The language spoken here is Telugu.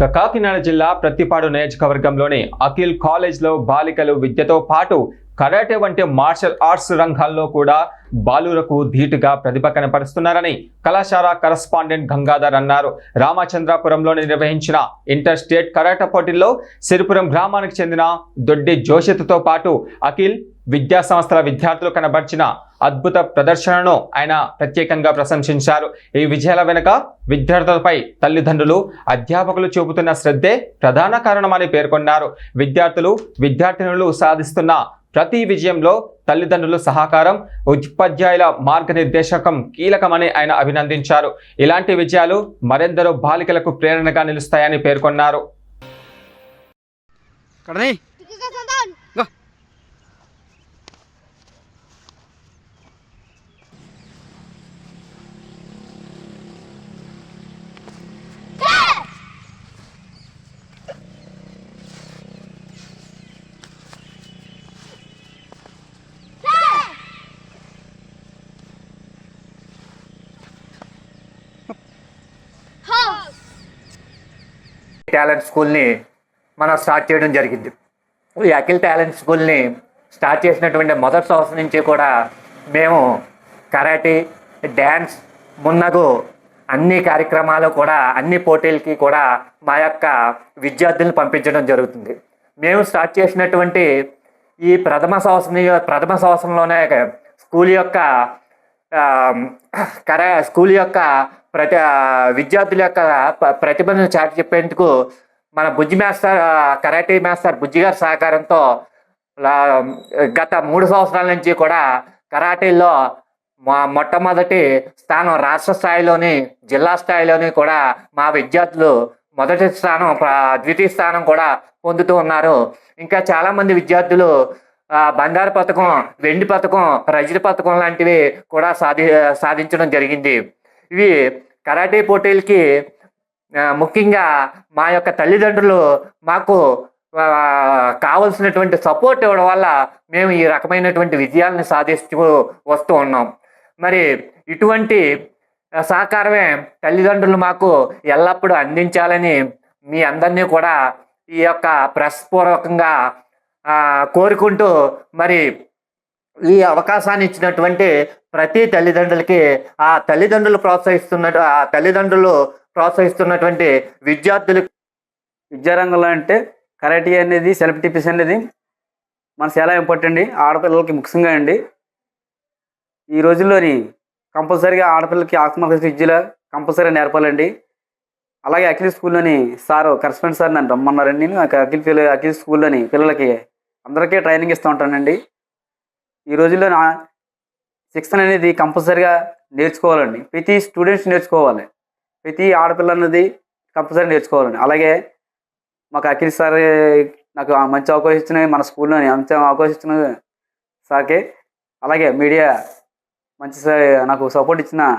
కాకినాడ జిల్లా ప్రత్తిపాడు నియోజకవర్గంలోని అఖిల్ కాలేజ్లో బాలికలు విద్యతో పాటు కరాటే వంటి మార్షల్ ఆర్ట్స్ రంగాల్లో కూడా బాలురకు ధీటుగా ప్రతిభ కనపరుస్తున్నారని కళాశాల కరస్పాండెంట్ గంగాధర్ అన్నారు. రామచంద్రాపురంలో నిర్వహించిన ఇంటర్ స్టేట్ కరాటే పోటీల్లో సిరిపురం గ్రామానికి చెందిన దొడ్డి జోషిత్తో పాటు అఖిల్ విద్యా సంస్థల విద్యార్థులు కనబర్చిన అద్భుత ప్రదర్శనను ఆయన ప్రత్యేకంగా ప్రశంసించారు. ఈ విజయాల వెనుక విద్యార్థులపై తల్లిదండ్రులు, అధ్యాపకులు చూపుతున్న శ్రద్ధే ప్రధాన కారణమని పేర్కొన్నారు. విద్యార్థినులు సాధిస్తున్న ప్రతి విజయంలో తల్లిదండ్రుల సహకారం, ఉపాధ్యాయుల మార్గనిర్దేశకం కీలకమని ఆయన అభినందించారు. ఇలాంటి విజయాలు మరెందరో బాలికలకు ప్రేరణగా నిలుస్తాయని పేర్కొన్నారు. టాలెంట్ స్కూల్ని మనం స్టార్ట్ చేయడం జరిగింది. ఈ అఖిల్ టాలెంట్ స్కూల్ని స్టార్ట్ చేసినటువంటి మొదటి సంవత్సరం నుంచి కూడా మేము కరాటే, డ్యాన్స్ మున్నగు అన్ని కార్యక్రమాలు కూడా అన్ని పోటీలకి కూడా మా యొక్క విద్యార్థులను పంపించడం జరుగుతుంది. మేము స్టార్ట్ చేసినటువంటి ఈ ప్రథమ సంవత్సరంలోనే స్కూల్ యొక్క విద్యార్థుల యొక్క ప్రతిభను చాటి చెప్పేందుకు మన కరాటే మాస్టర్ బుజ్జి గారి సహకారంతో గత 3 సంవత్సరాల నుంచి కూడా కరాటేలో మొట్టమొదటి స్థానం రాష్ట్ర స్థాయిలోని, జిల్లా స్థాయిలోని కూడా మా విద్యార్థులు మొదటి స్థానం, ద్వితీయ స్థానం కూడా పొందుతూ ఉన్నారు. ఇంకా చాలామంది విద్యార్థులు బంగారు పథకం, వెండి పథకం, రజత పథకం లాంటివి కూడా సాధించడం జరిగింది. ఇవి కరాటే పోటీలకి ముఖ్యంగా మా యొక్క తల్లిదండ్రులు మాకు కావలసినటువంటి సపోర్ట్ ఇవ్వడం వల్ల మేము ఈ రకమైనటువంటి విజయాలను సాధిస్తూ వస్తూ ఉన్నాం. మరి ఇటువంటి సహకారమే తల్లిదండ్రులు మాకు ఎల్లప్పుడూ అందించాలని మీ అందరినీ కూడా ఈ యొక్క ప్రెస్పూర్వకంగా కోరుకుంటూ, మరి ఈ అవకాశాన్ని ఇచ్చినటువంటి ప్రతి తల్లిదండ్రులకి ఆ తల్లిదండ్రులు ప్రోత్సహిస్తున్నటువంటి విద్యార్థులకు విద్యారంగంలో అంటే కరాటే అనేది, సెల్ఫ్ డిఫెన్స్ అనేది మన చాలా ఇంపార్టెంట్ అండి. ఆడపిల్లలకి ముఖ్యంగా అండి. ఈ రోజుల్లోని కంపల్సరీగా ఆడపిల్లలకి ఆత్మహత్య విద్యలో కంపల్సరీగా నేర్పాలండి. అలాగే అఖిల్ స్కూల్లోని కరస్పాండెంట్ సార్ నన్ను రమ్మన్నారండి. నేను అఖిల్ స్కూల్లోని పిల్లలకి అందరికీ ట్రైనింగ్ ఇస్తూ ఉంటానండి. ఈ రోజుల్లో శిక్షణ అనేది కంపల్సరీగా నేర్చుకోవాలండి. ప్రతి స్టూడెంట్స్ నేర్చుకోవాలి. ప్రతి ఆడపిల్ల అన్నది కంపల్సరీ నేర్చుకోవాలండి. అలాగే మాకు అఖిల్ సార్ నాకు మంచి అవకాశం ఇచ్చిన, మన స్కూల్లోని మంచి అవకాశం ఇచ్చిన సార్కే, అలాగే మీడియా మంచి నాకు సపోర్ట్ ఇచ్చిన